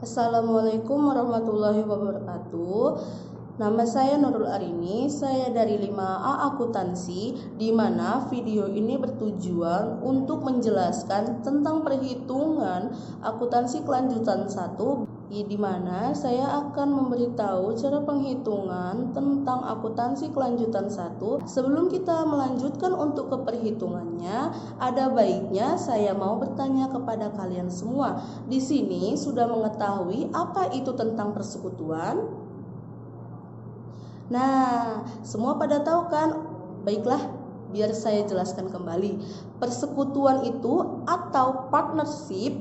Assalamualaikum warahmatullahi wabarakatuh. Nama saya Nurul Arini, saya dari 5A Akuntansi, di mana video ini bertujuan untuk menjelaskan tentang perhitungan akuntansi kelanjutan 1, di mana saya akan memberitahu cara penghitungan tentang akuntansi kelanjutan 1. Sebelum kita melanjutkan untuk ke perhitungannya, ada baiknya saya mau bertanya kepada kalian semua. Di sini sudah mengetahui apa itu tentang persekutuan? Nah, semua pada tahu kan? Baiklah, biar saya jelaskan kembali. Persekutuan itu atau partnership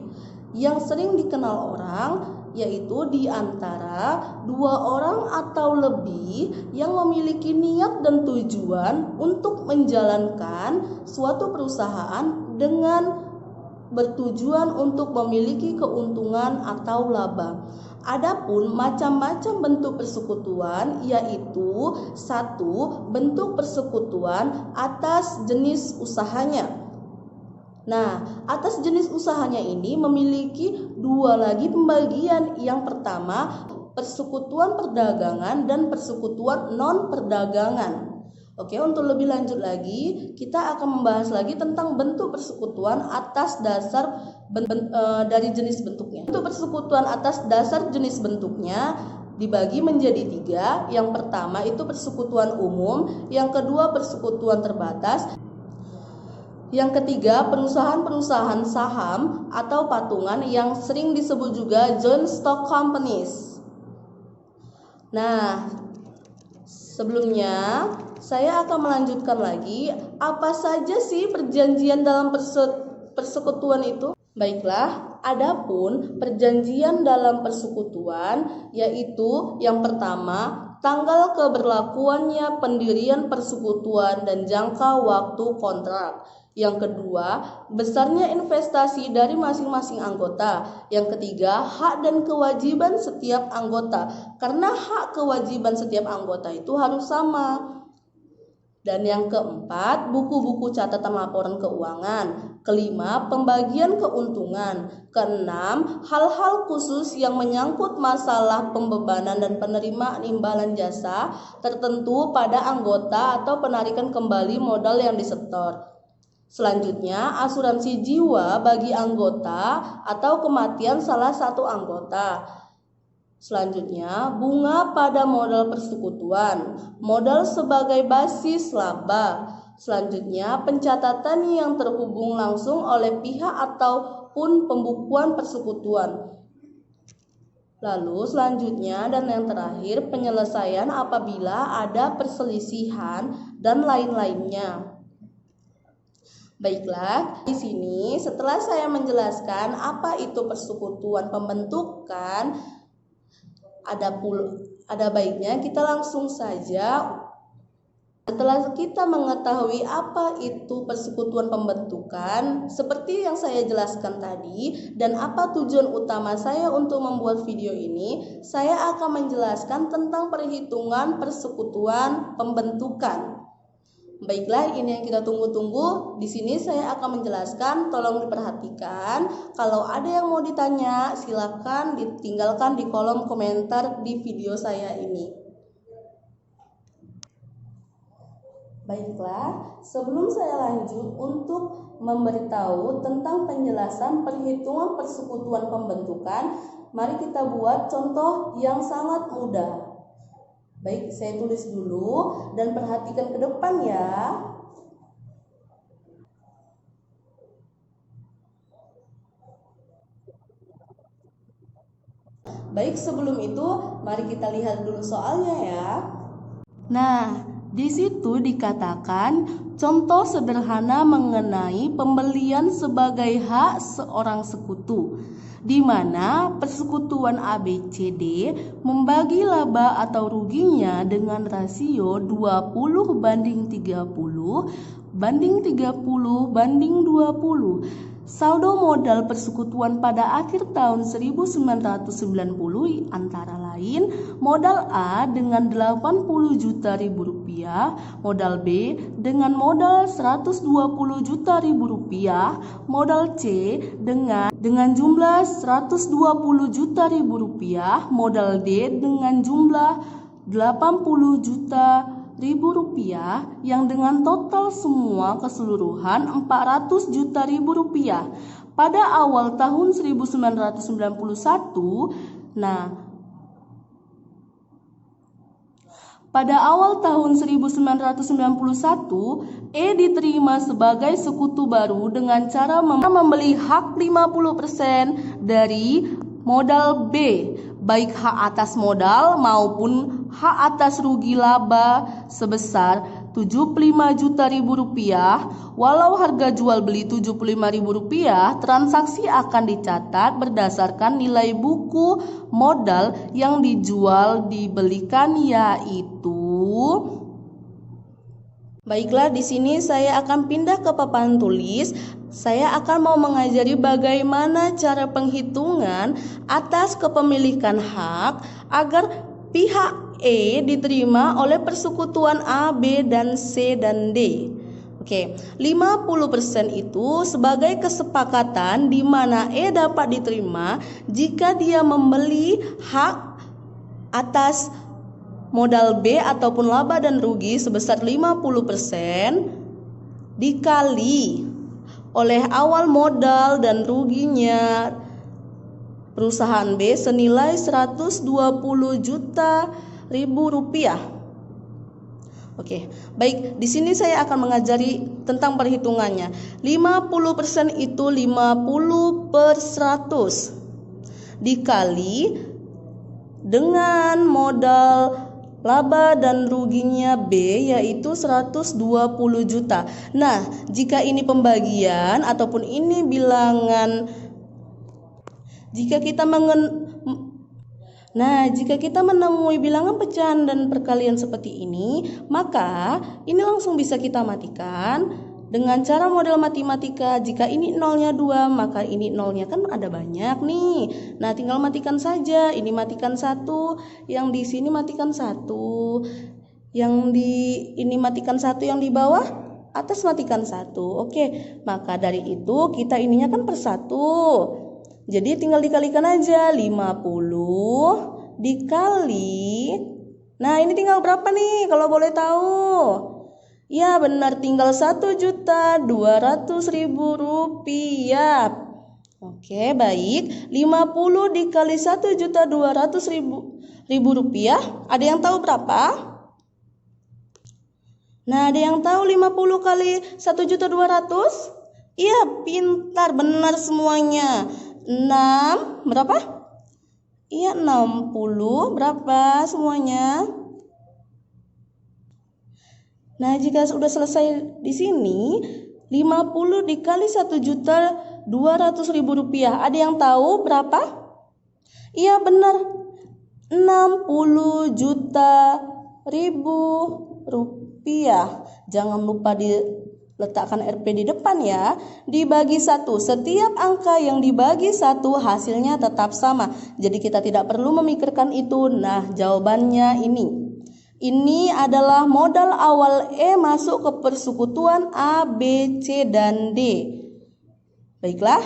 yang sering dikenal orang, yaitu di antara dua orang atau lebih yang memiliki niat dan tujuan untuk menjalankan suatu perusahaan dengan bertujuan untuk memiliki keuntungan atau laba. Adapun macam-macam bentuk persekutuan, yaitu 1. Bentuk persekutuan atas jenis usahanya. Nah, atas jenis usahanya ini memiliki dua lagi pembagian. Yang pertama, persekutuan perdagangan dan persekutuan non-perdagangan. Oke, untuk lebih lanjut lagi, kita akan membahas lagi tentang bentuk persekutuan atas dasar dari jenis bentuknya. Bentuk persekutuan atas dasar jenis bentuknya dibagi menjadi 3. Yang pertama itu persekutuan umum, yang kedua persekutuan terbatas, yang ketiga perusahaan-perusahaan saham atau patungan yang sering disebut juga joint stock companies. Nah, sebelumnya saya akan melanjutkan lagi apa saja sih perjanjian dalam persekutuan itu. Baiklah, adapun perjanjian dalam persekutuan yaitu yang pertama, tanggal keberlakuannya pendirian persekutuan dan jangka waktu kontrak. Yang kedua, besarnya investasi dari masing-masing anggota. Yang ketiga, hak dan kewajiban setiap anggota. Karena hak kewajiban setiap anggota itu harus sama. Dan yang keempat, buku-buku catatan laporan keuangan. Kelima, pembagian keuntungan. Keenam, hal-hal khusus yang menyangkut masalah pembebanan dan penerimaan imbalan jasa tertentu pada anggota atau penarikan kembali modal yang disetor. Selanjutnya, asuransi jiwa bagi anggota atau kematian salah satu anggota. Selanjutnya, bunga pada modal persekutuan, modal sebagai basis laba. Selanjutnya, pencatatan yang terhubung langsung oleh pihak ataupun pembukuan persekutuan. Lalu selanjutnya dan yang terakhir, penyelesaian apabila ada perselisihan dan lain-lainnya. Baiklah, di sini setelah saya menjelaskan apa itu persekutuan pembentukan, ada baiknya kita langsung saja. Setelah kita mengetahui apa itu persekutuan pembentukan, seperti yang saya jelaskan tadi, dan apa tujuan utama saya untuk membuat video ini, saya akan menjelaskan tentang perhitungan persekutuan pembentukan. Baiklah, ini yang kita tunggu-tunggu. Di sini saya akan menjelaskan, tolong diperhatikan. Kalau ada yang mau ditanya, silakan ditinggalkan di kolom komentar di video saya ini. Baiklah, sebelum saya lanjut untuk memberitahu tentang penjelasan perhitungan persekutuan pembentukan, mari kita buat contoh yang sangat mudah. Baik, saya tulis dulu dan perhatikan ke depan ya. Baik, sebelum itu mari kita lihat dulu soalnya ya. Nah, di situ dikatakan contoh sederhana mengenai pembelian sebagai hak seorang sekutu, di mana persekutuan ABCD membagi laba atau ruginya dengan rasio 20/30 banding 30 banding 20. Saldo modal persekutuan pada akhir tahun 1990 antara lain modal A dengan 80 juta rupiah, modal B dengan modal 120 juta rupiah, modal C dengan jumlah 120 juta rupiah, modal D dengan jumlah 80 juta rupiah yang dengan total semua keseluruhan 400 juta rupiah pada awal tahun 1991. Pada awal tahun 1991, E diterima sebagai sekutu baru dengan cara membeli hak 50% dari modal B, baik hak atas modal maupun hak atas rugi laba sebesar 75 juta rupiah. Walau harga jual beli 75.000 rupiah, transaksi akan dicatat berdasarkan nilai buku modal yang dijual dibelikan, yaitu. Baiklah, di sini saya akan pindah ke papan tulis. Saya akan mau mengajari bagaimana cara penghitungan atas kepemilikan hak agar pihak E diterima oleh persekutuan A, B, dan C, dan D. Oke, 50% itu sebagai kesepakatan di mana E dapat diterima jika dia membeli hak atas modal B ataupun laba dan rugi sebesar 50% dikali oleh awal modal dan ruginya perusahaan B senilai 120 juta rupiah. Oke, baik, di sini saya akan mengajari tentang perhitungannya. 50% itu 50/100 dikali dengan modal laba dan ruginya B yaitu 120 juta. Nah, jika ini pembagian ataupun ini bilangan, jika kita menemui bilangan pecahan dan perkalian seperti ini, maka ini langsung bisa kita matikan dengan cara model matematika. Jika ini nolnya 2, maka ini nolnya kan ada banyak nih. Nah, tinggal matikan saja. Ini matikan 1, yang di sini matikan 1, yang di ini matikan 1, yang di bawah atas matikan 1. Oke, maka dari itu kita ininya kan per 1. Jadi tinggal dikalikan aja, 50 dikali. Nah, ini tinggal berapa nih kalau boleh tahu? Ya benar, tinggal 1.200.000 rupiah. Oke, baik. 50 dikali 1.200.000 rupiah. Ada yang tahu berapa? Nah, ada yang tahu 50 kali 1.200.000? Iya, pintar, benar semuanya. 6 berapa? Iya, 60 berapa semuanya? Nah, jika sudah selesai di sini, 50 dikali 1.200.000 rupiah. Ada yang tahu berapa? Iya, benar. 60 juta rupiah. Jangan lupa letakkan RP di depan ya. Dibagi 1. Setiap angka yang dibagi 1 hasilnya tetap sama. Jadi kita tidak perlu memikirkan itu. Nah, jawabannya ini. Ini adalah modal awal E masuk ke persekutuan A, B, C, dan D. Baiklah,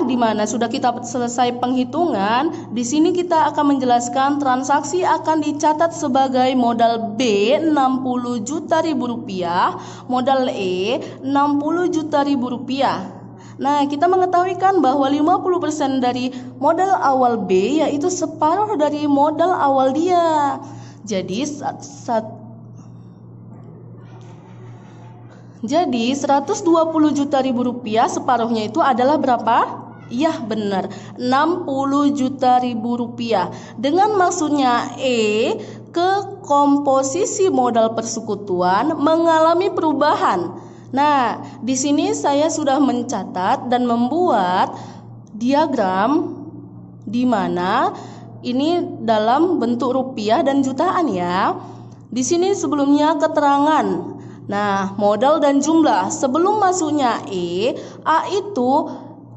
di mana sudah kita selesai penghitungan, di sini kita akan menjelaskan transaksi akan dicatat sebagai modal B 60 juta rupiah, modal E 60 juta rupiah. Nah, kita mengetahui kan bahwa 50% dari modal awal B yaitu separuh dari modal awal dia. Jadi 120 juta rupiah separuhnya itu adalah berapa? Iya, benar, 60 juta rupiah. Dengan maksudnya E ke komposisi modal persekutuan mengalami perubahan. Nah, di sini saya sudah mencatat dan membuat diagram di mana ini dalam bentuk rupiah dan jutaan ya. Di sini sebelumnya keterangan. Nah, modal dan jumlah. Sebelum masuknya A itu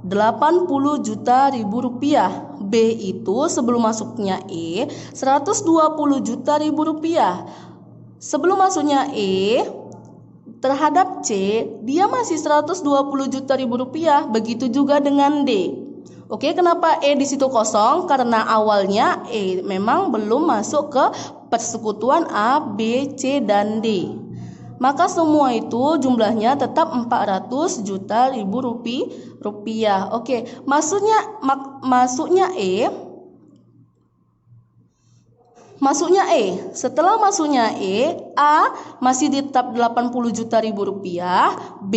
80 juta ribu rupiah. B itu sebelum masuknya 120 juta ribu rupiah. Sebelum masuknya terhadap C, dia masih 120 juta ribu rupiah. Begitu juga dengan D. Oke, kenapa di situ kosong? Karena awalnya memang belum masuk ke persekutuan A, B, C, dan D. Maka semua itu jumlahnya tetap 400 juta ribu rupiah. Oke, masuknya setelah masuknya A masih tetap 80 juta ribu rupiah, B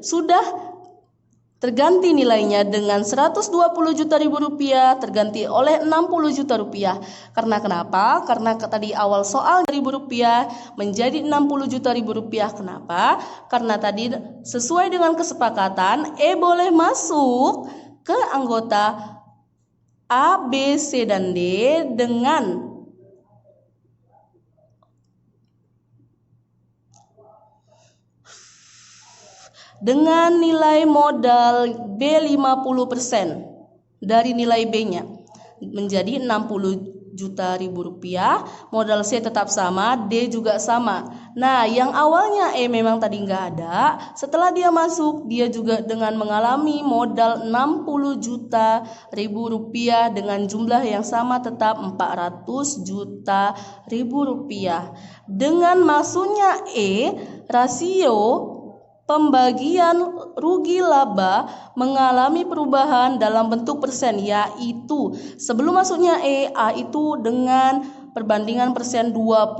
sudah terganti nilainya dengan 120 juta ribu rupiah, terganti oleh 60 juta rupiah. Karena kenapa? Karena tadi awal soal ribu rupiah menjadi 60 juta ribu rupiah. Kenapa? Karena tadi sesuai dengan kesepakatan boleh masuk ke anggota A, B, C, dan D dengan nilai modal B 50% dari nilai B-nya menjadi 60 juta ribu rupiah. Modal C tetap sama, D juga sama. Nah, yang awalnya memang tadi nggak ada, setelah dia masuk dia juga dengan mengalami modal 60 juta ribu rupiah dengan jumlah yang sama tetap 400 juta ribu rupiah. Dengan masuknya rasio pembagian rugi laba mengalami perubahan dalam bentuk persen, yaitu sebelum masuknya A itu dengan perbandingan persen 20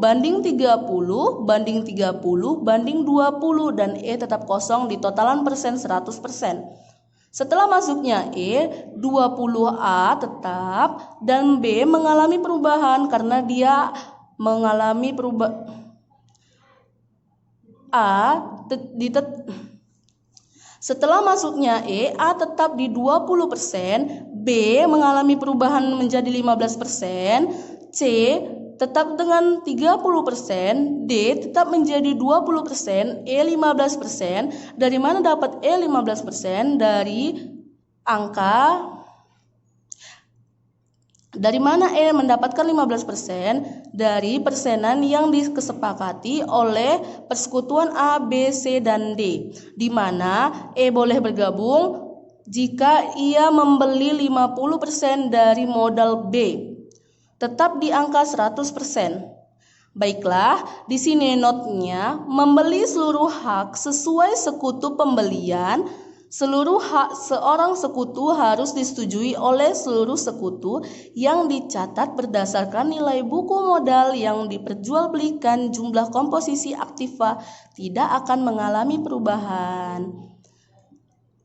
banding 30 banding 30 banding 20 dan tetap kosong di totalan persen 100%. Setelah masuknya 20A tetap dan B mengalami perubahan karena dia mengalami perubahan setelah masuknya A tetap di 20%, B mengalami perubahan menjadi 15%, C tetap dengan 30%, D tetap menjadi 20%, E 15%. Dari mana dapat E 15%? Dari mana mendapatkan 15%? Dari persenan yang disepakati oleh persekutuan A, B, C, dan D, di mana boleh bergabung jika ia membeli 50% dari modal B, tetap di angka 100%. Baiklah, di sini notnya, membeli seluruh hak sesuai sekutu pembelian. Seluruh hak seorang sekutu harus disetujui oleh seluruh sekutu yang dicatat berdasarkan nilai buku modal yang diperjualbelikan. Jumlah komposisi aktiva tidak akan mengalami perubahan.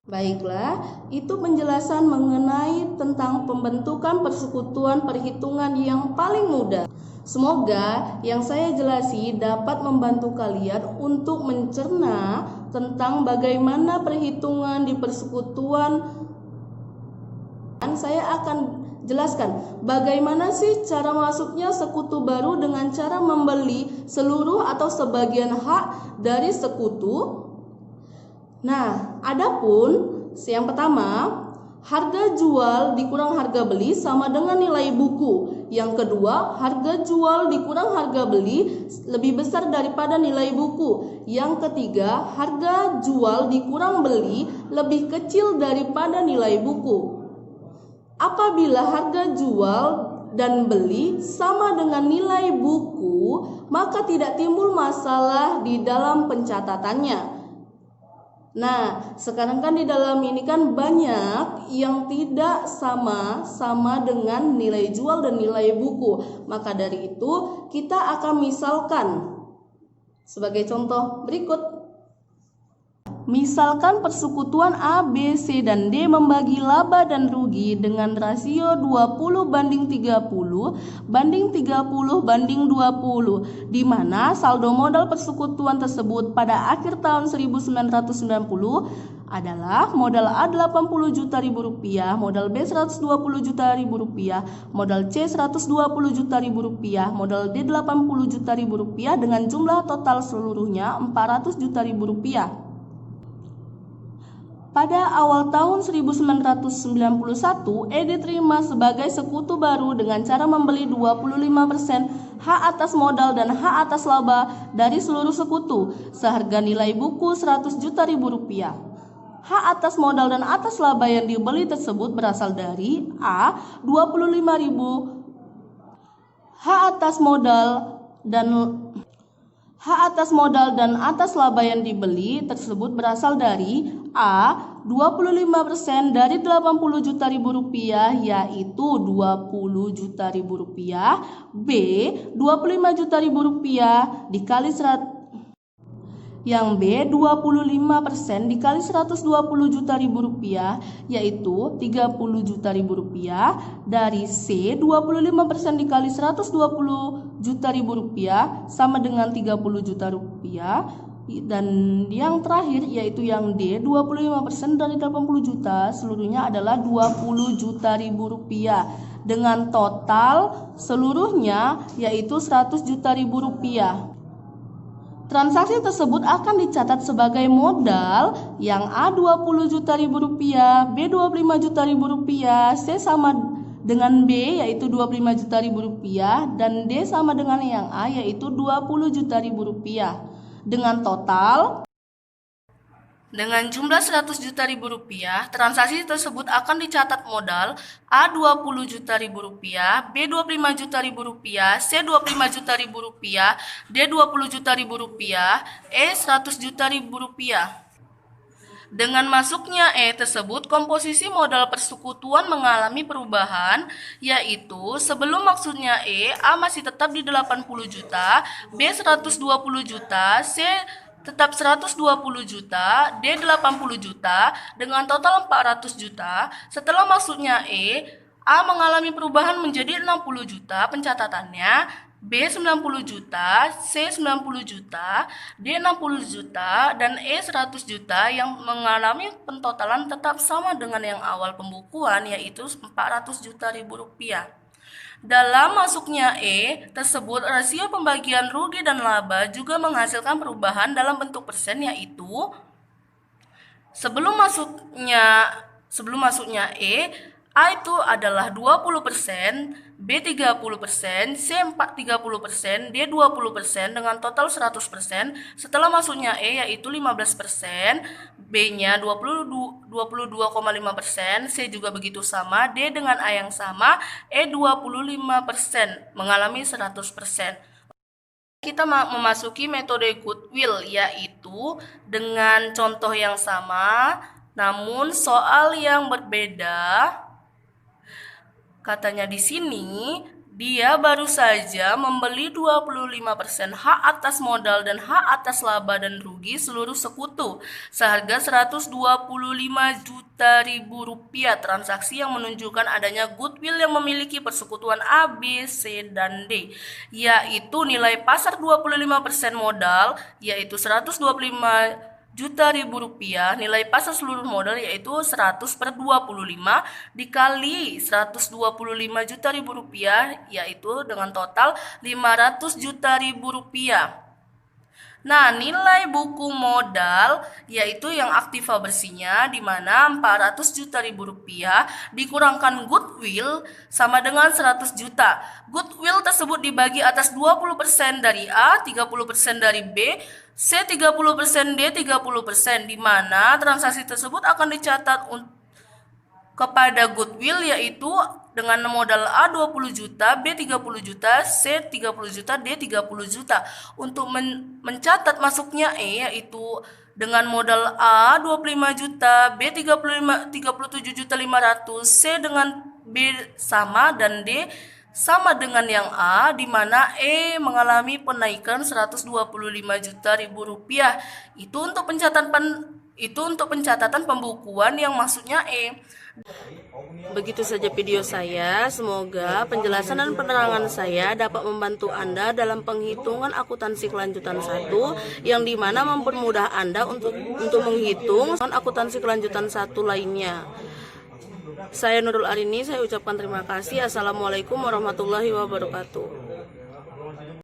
Baiklah, itu penjelasan mengenai tentang pembentukan persekutuan perhitungan yang paling mudah. Semoga yang saya jelasi dapat membantu kalian untuk mencerna tentang bagaimana perhitungan di persekutuan. Dan saya akan jelaskan bagaimana sih cara masuknya sekutu baru dengan cara membeli seluruh atau sebagian hak dari sekutu. Nah, adapun yang pertama, harga jual dikurang harga beli sama dengan nilai buku. Yang kedua, harga jual dikurang harga beli lebih besar daripada nilai buku. Yang ketiga, harga jual dikurang beli lebih kecil daripada nilai buku. Apabila harga jual dan beli sama dengan nilai buku, maka tidak timbul masalah di dalam pencatatannya. Nah, sekarang kan di dalam ini kan banyak yang tidak sama dengan nilai jual dan nilai buku. Maka dari itu kita akan misalkan sebagai contoh berikut. Misalkan persekutuan A, B, C, dan D membagi laba dan rugi dengan rasio 20/30 banding 30 banding 20, di mana saldo modal persekutuan tersebut pada akhir tahun 1990 adalah modal A 80 juta rupiah, modal B 120 juta rupiah, modal C 120 juta rupiah, modal D 80 juta rupiah dengan jumlah total seluruhnya 400 juta rupiah. Pada awal tahun 1991, E diterima sebagai sekutu baru dengan cara membeli 25% hak atas modal dan hak atas laba dari seluruh sekutu seharga nilai buku 100 juta rupiah. Hak atas modal dan atas laba yang dibeli tersebut berasal dari A. 25.000 hak atas modal dan atas laba yang dibeli tersebut berasal dari A. 25% dari 80 juta rupiah yaitu 20 juta rupiah, B. 25 juta rupiah dikali 100, yang B 25% dikali 120 juta rupiah yaitu 30 juta rupiah, dari C 25% dikali 120 juta rupiah sama dengan 30 juta rupiah, dan yang terakhir yaitu yang D 25% dari 80 juta seluruhnya adalah 20 juta rupiah dengan total seluruhnya yaitu 100 juta rupiah. Transaksi tersebut akan dicatat sebagai modal yang A 20 juta rupiah, B 25 juta rupiah, C sama dengan B yaitu 25 juta rupiah, dan D sama dengan yang A yaitu 20 juta rupiah. Dengan total dengan jumlah 100 juta rupiah, transaksi tersebut akan dicatat modal A 20 juta rupiah, B 25 juta rupiah, C 25 juta rupiah, D 20 juta rupiah, E 100 juta rupiah. Dengan masuknya E tersebut, komposisi modal persekutuan mengalami perubahan, yaitu sebelum maksudnya E, A masih tetap di 80 juta, B 120 juta, C tetap 120 juta, D 80 juta, dengan total 400 juta. Setelah maksudnya E, A mengalami perubahan menjadi 60 juta pencatatannya, B 90 juta, C 90 juta, D 60 juta, dan E 100 juta yang mengalami pentotalan tetap sama dengan yang awal pembukuan yaitu 400 juta rupiah. Dalam masuknya E tersebut, rasio pembagian rugi dan laba juga menghasilkan perubahan dalam bentuk persen yaitu sebelum masuknya E, A itu adalah 20%, B 30%, C 30%, D 20% dengan total 100%. Setelah masuknya E yaitu 15%, B-nya 22,5%, C juga begitu sama, D dengan A yang sama, E 25% mengalami 100%. Kita memasuki metode goodwill yaitu dengan contoh yang sama namun soal yang berbeda. Katanya di sini, dia baru saja membeli 25% hak atas modal dan hak atas laba dan rugi seluruh sekutu seharga 125 juta rupiah. Transaksi yang menunjukkan adanya goodwill yang memiliki persekutuan A, B, C, dan D, yaitu nilai pasar 25% modal yaitu 125 juta rupiah, nilai pasar seluruh modal yaitu 100/25 dikali 125 juta rupiah yaitu dengan total 500 juta rupiah. Nah, nilai buku modal yaitu yang aktiva bersihnya di mana 400 juta rupiah dikurangkan goodwill sama dengan 100 juta. Goodwill tersebut dibagi atas 20% dari A, 30% dari B, C 30%, D 30%, di mana transaksi tersebut akan dicatat kepada goodwill yaitu dengan modal A 20 juta, B 30 juta, C 30 juta, D 30 juta. Untuk mencatat masuknya E yaitu dengan modal A 25 juta, B 37 juta 500, C dengan B sama dan D sama dengan yang A, di mana E mengalami penaikan 125 juta rupiah. Itu untuk Itu untuk pencatatan pembukuan yang maksudnya E. Begitu saja video saya, semoga penjelasan dan penerangan saya dapat membantu Anda dalam penghitungan akuntansi kelanjutan 1, yang dimana mempermudah Anda untuk menghitung akuntansi kelanjutan 1 lainnya. Saya Nurul Arini, saya ucapkan terima kasih. Assalamualaikum warahmatullahi wabarakatuh.